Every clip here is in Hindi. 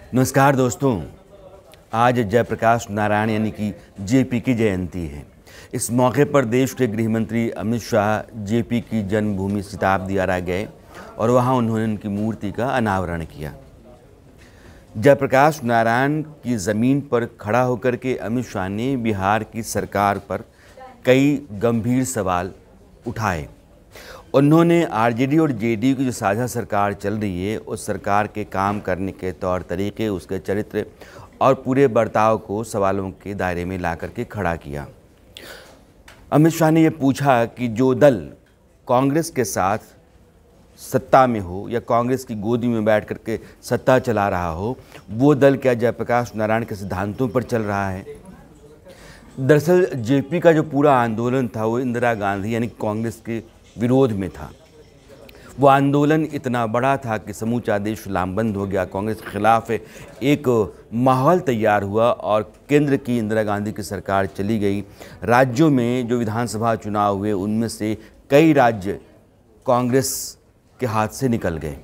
नमस्कार दोस्तों, आज जयप्रकाश नारायण यानी कि जेपी की जयंती है। इस मौके पर देश के गृह मंत्री अमित शाह जेपी की जन्मभूमि सिताबदियारा गए और वहां उन्होंने उनकी मूर्ति का अनावरण किया। जयप्रकाश नारायण की ज़मीन पर खड़ा होकर के अमित शाह ने बिहार की सरकार पर कई गंभीर सवाल उठाए। उन्होंने आरजेडी और जेडीयू की जो साझा सरकार चल रही है उस सरकार के काम करने के तौर तरीके, उसके चरित्र और पूरे बर्ताव को सवालों के दायरे में ला करके खड़ा किया। अमित शाह ने ये पूछा कि जो दल कांग्रेस के साथ सत्ता में हो या कांग्रेस की गोदी में बैठ करके सत्ता चला रहा हो, वो दल क्या जयप्रकाश नारायण के सिद्धांतों पर चल रहा है? दरअसल जेपी का जो पूरा आंदोलन था वो इंदिरा गांधी यानी कांग्रेस के विरोध में था। वो आंदोलन इतना बड़ा था कि समूचा देश लामबंद हो गया। कांग्रेस के खिलाफ एक माहौल तैयार हुआ और केंद्र की इंदिरा गांधी की सरकार चली गई। राज्यों में जो विधानसभा चुनाव हुए उनमें से कई राज्य कांग्रेस के हाथ से निकल गए।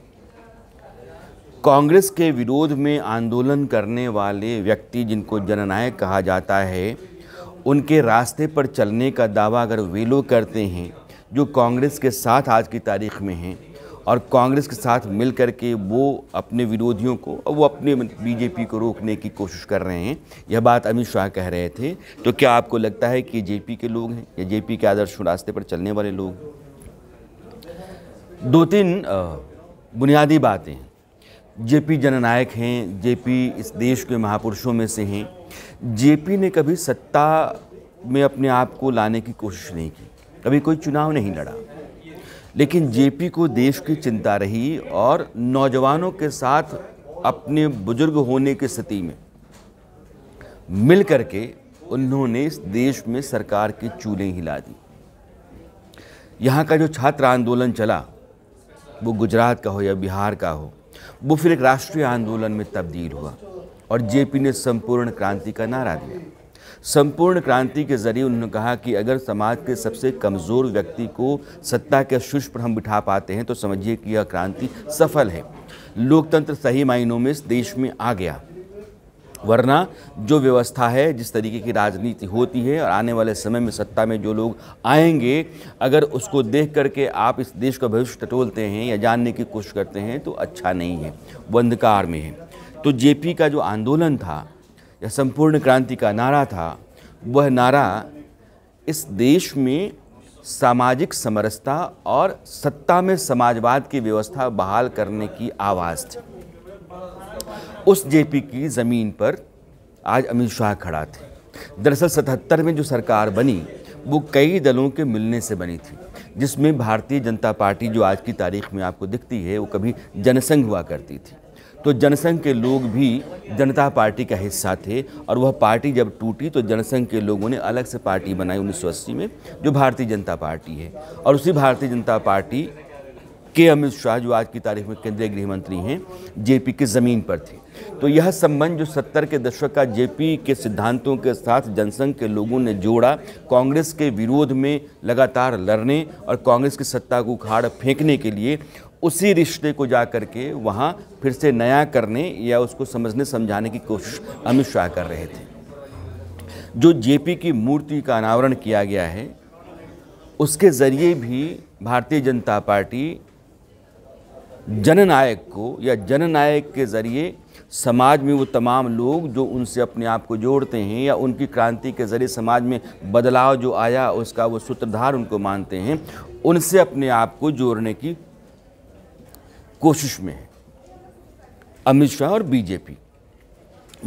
कांग्रेस के विरोध में आंदोलन करने वाले व्यक्ति, जिनको जननायक कहा जाता है, उनके रास्ते पर चलने का दावा अगर वे लोग करते हैं जो कांग्रेस के साथ आज की तारीख में हैं और कांग्रेस के साथ मिल कर के वो अपने विरोधियों को, वो अपने बीजेपी को रोकने की कोशिश कर रहे हैं, यह बात अमित शाह कह रहे थे। तो क्या आपको लगता है कि जेपी के लोग हैं या जेपी के आदर्श रास्ते पर चलने वाले लोग? दो तीन बुनियादी बातें हैं। जेपी जननायक हैं, जेपी इस देश के महापुरुषों में से हैं। जेपी ने कभी सत्ता में अपने आप को लाने की कोशिश नहीं की, कभी कोई चुनाव नहीं लड़ा, लेकिन जेपी को देश की चिंता रही और नौजवानों के साथ अपने बुजुर्ग होने की स्थिति में मिल करके उन्होंने इस देश में सरकार की चूलें हिला दी। यहाँ का जो छात्र आंदोलन चला, वो गुजरात का हो या बिहार का हो, वो फिर एक राष्ट्रीय आंदोलन में तब्दील हुआ और जेपी ने संपूर्ण क्रांति का नारा दिया। संपूर्ण क्रांति के जरिए उन्होंने कहा कि अगर समाज के सबसे कमज़ोर व्यक्ति को सत्ता के शीर्ष पर हम बिठा पाते हैं तो समझिए कि यह क्रांति सफल है। लोकतंत्र सही मायनों में इस देश में आ गया, वरना जो व्यवस्था है, जिस तरीके की राजनीति होती है और आने वाले समय में सत्ता में जो लोग आएंगे, अगर उसको देख करके आप इस देश का भविष्य टटोलते हैं या जानने की कोशिश करते हैं तो अच्छा नहीं है, वो अंधकार में है। तो जेपी का जो आंदोलन था या संपूर्ण क्रांति का नारा था, वह नारा इस देश में सामाजिक समरसता और सत्ता में समाजवाद की व्यवस्था बहाल करने की आवाज़ थी। उस जेपी की ज़मीन पर आज अमित शाह खड़ा थे। दरअसल 77 में जो सरकार बनी वो कई दलों के मिलने से बनी थी, जिसमें भारतीय जनता पार्टी जो आज की तारीख में आपको दिखती है वो कभी जनसंघ हुआ करती थी। तो जनसंघ के लोग भी जनता पार्टी का हिस्सा थे और वह पार्टी जब टूटी तो जनसंघ के लोगों ने अलग से पार्टी बनाई 1980 में, जो भारतीय जनता पार्टी है। और उसी भारतीय जनता पार्टी के अमित शाह जो आज की तारीख में केंद्रीय गृह मंत्री हैं, जेपी की ज़मीन पर थे। तो यह संबंध जो 70 के दशक का जेपी के सिद्धांतों के साथ जनसंघ के लोगों ने जोड़ा, कांग्रेस के विरोध में लगातार लड़ने और कांग्रेस की सत्ता को उखाड़ फेंकने के लिए, उसी रिश्ते को जा करके वहाँ फिर से नया करने या उसको समझने समझाने की कोशिश अमित शाह कर रहे थे। जो जेपी की मूर्ति का अनावरण किया गया है, उसके ज़रिए भी भारतीय जनता पार्टी जननायक को या जननायक के ज़रिए समाज में वो तमाम लोग जो उनसे अपने आप को जोड़ते हैं या उनकी क्रांति के ज़रिए समाज में बदलाव जो आया उसका वो सूत्रधार उनको मानते हैं, उनसे अपने आप को जोड़ने की कोशिश में है अमित शाह और बीजेपी।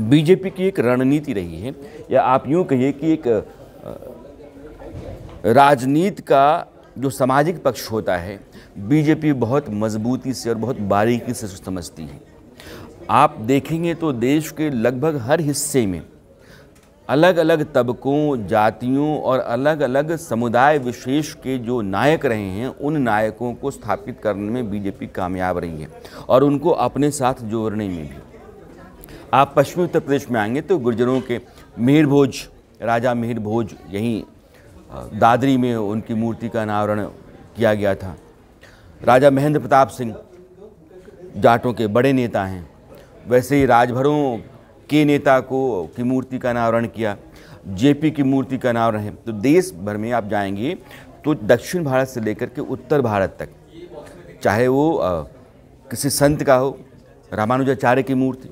बीजेपी की एक रणनीति रही है, या आप यूँ कहिए कि एक राजनीति का जो सामाजिक पक्ष होता है, बीजेपी बहुत मजबूती से और बहुत बारीकी से समझती है। आप देखेंगे तो देश के लगभग हर हिस्से में अलग अलग तबकों, जातियों और अलग अलग समुदाय विशेष के जो नायक रहे हैं, उन नायकों को स्थापित करने में बीजेपी कामयाब रही है और उनको अपने साथ जोड़ने में भी। आप पश्चिमी उत्तर प्रदेश में आएंगे तो गुर्जरों के मिहिर भोज, राजा मिहिर भोज, यहीं दादरी में उनकी मूर्ति का अनावरण किया गया था। राजा महेंद्र प्रताप सिंह जाटों के बड़े नेता हैं, वैसे ही राजभरों के नेता की मूर्ति का अनावरण किया, जेपी की मूर्ति का अनावरण है। तो देश भर में आप जाएंगे तो दक्षिण भारत से लेकर के उत्तर भारत तक, चाहे वो किसी संत का हो, रामानुजाचार्य की मूर्ति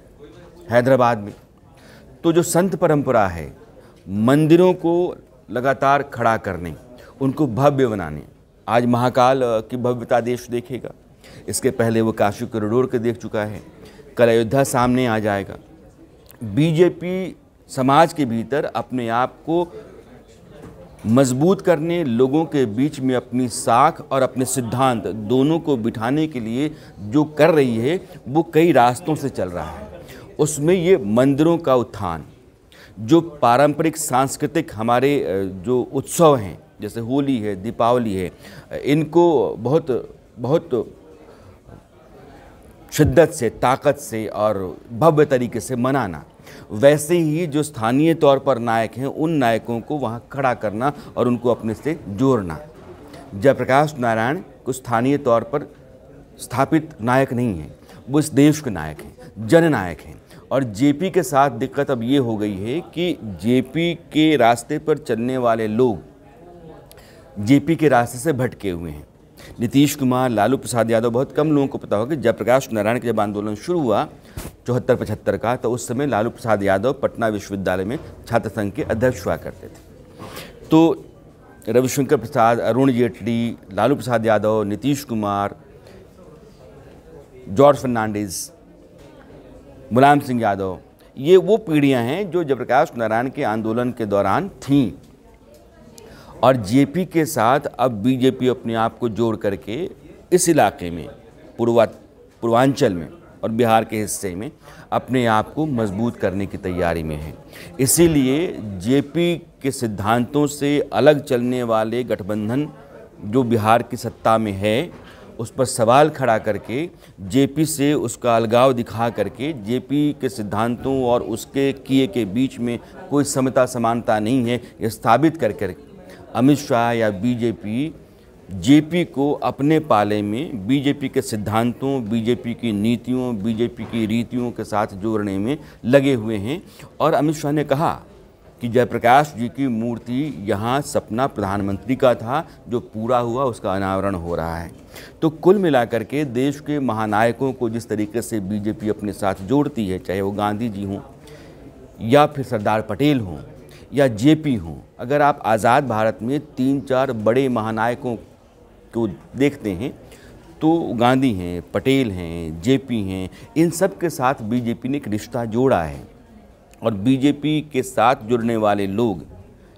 हैदराबाद में, तो जो संत परंपरा है, मंदिरों को लगातार खड़ा करने, उनको भव्य बनाने, आज महाकाल की भव्यता देश देखेगा। इसके पहले वो काशी कॉरिडोर के देख चुका है, कल अयोध्या सामने आ जाएगा। बीजेपी समाज के भीतर अपने आप को मजबूत करने, लोगों के बीच में अपनी साख और अपने सिद्धांत दोनों को बिठाने के लिए जो कर रही है, वो कई रास्तों से चल रहा है। उसमें ये मंदिरों का उत्थान, जो पारंपरिक सांस्कृतिक हमारे जो उत्सव हैं, जैसे होली है, दीपावली है, इनको बहुत बहुत शिद्दत से, ताकत से और भव्य तरीके से मनाना, वैसे ही जो स्थानीय तौर पर नायक हैं, उन नायकों को वहाँ खड़ा करना और उनको अपने से जोड़ना। जयप्रकाश नारायण को स्थानीय तौर पर स्थापित नायक नहीं हैं, वो इस देश के नायक हैं, जननायक हैं। और जेपी के साथ दिक्कत अब ये हो गई है कि जेपी के रास्ते पर चलने वाले लोग जेपी के रास्ते से भटके हुए हैं। नीतीश कुमार, लालू प्रसाद यादव, बहुत कम लोगों को पता होगा कि जयप्रकाश नारायण के जब आंदोलन शुरू हुआ 74-75 का, तो उस समय लालू प्रसाद यादव पटना विश्वविद्यालय में छात्र संघ के अध्यक्ष हुआ करते थे। तो रविशंकर प्रसाद, अरुण जेटली, लालू प्रसाद यादव, नीतीश कुमार, जॉर्ज फर्नांडिस, मुलायम सिंह यादव, ये वो पीढ़ियां हैं जो जयप्रकाश नारायण के आंदोलन के दौरान थीं। और जेपी के साथ अब बीजेपी अपने आप को जोड़ करके इस इलाके में, पूर्वांचल में और बिहार के हिस्से में अपने आप को मजबूत करने की तैयारी में है। इसीलिए जेपी के सिद्धांतों से अलग चलने वाले गठबंधन जो बिहार की सत्ता में है, उस पर सवाल खड़ा करके, जेपी से उसका अलगाव दिखा करके, जेपी के सिद्धांतों और उसके किए के बीच में कोई समता समानता नहीं है, यह स्थापित कर अमित शाह या बीजेपी जेपी को अपने पाले में बीजेपी के सिद्धांतों, बीजेपी की नीतियों, बीजेपी की रीतियों के साथ जोड़ने में लगे हुए हैं। और अमित शाह ने कहा कि जयप्रकाश जी की मूर्ति यहाँ सपना प्रधानमंत्री का था, जो पूरा हुआ, उसका अनावरण हो रहा है। तो कुल मिलाकर के देश के महानायकों को जिस तरीके से बीजेपी अपने साथ जोड़ती है, चाहे वो गांधी जी हों या फिर सरदार पटेल हों या जेपी हों, अगर आप आज़ाद भारत में 3-4 बड़े महानायकों को देखते हैं तो गांधी हैं, पटेल हैं, जेपी हैं, इन सब के साथ बीजेपी ने एक रिश्ता जोड़ा है। और बीजेपी के साथ जुड़ने वाले लोग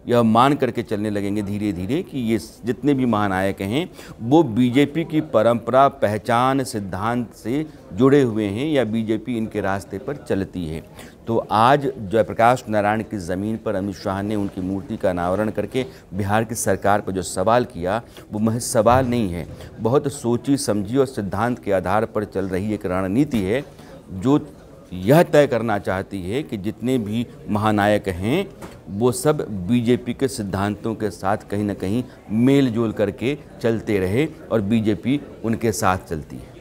यह मान करके चलने लगेंगे धीरे धीरे कि ये जितने भी महानायक हैं वो बीजेपी की परंपरा, पहचान, सिद्धांत से जुड़े हुए हैं या बीजेपी इनके रास्ते पर चलती है। तो आज जयप्रकाश नारायण की ज़मीन पर अमित शाह ने उनकी मूर्ति का अनावरण करके बिहार की सरकार पर जो सवाल किया, वो महज सवाल नहीं है, बहुत सोची समझी और सिद्धांत के आधार पर चल रही एक रणनीति है, जो यह तय करना चाहती है कि जितने भी महानायक हैं वो सब बीजेपी के सिद्धांतों के साथ कहीं ना कहीं मेल जोल करके चलते रहे और बीजेपी उनके साथ चलती है।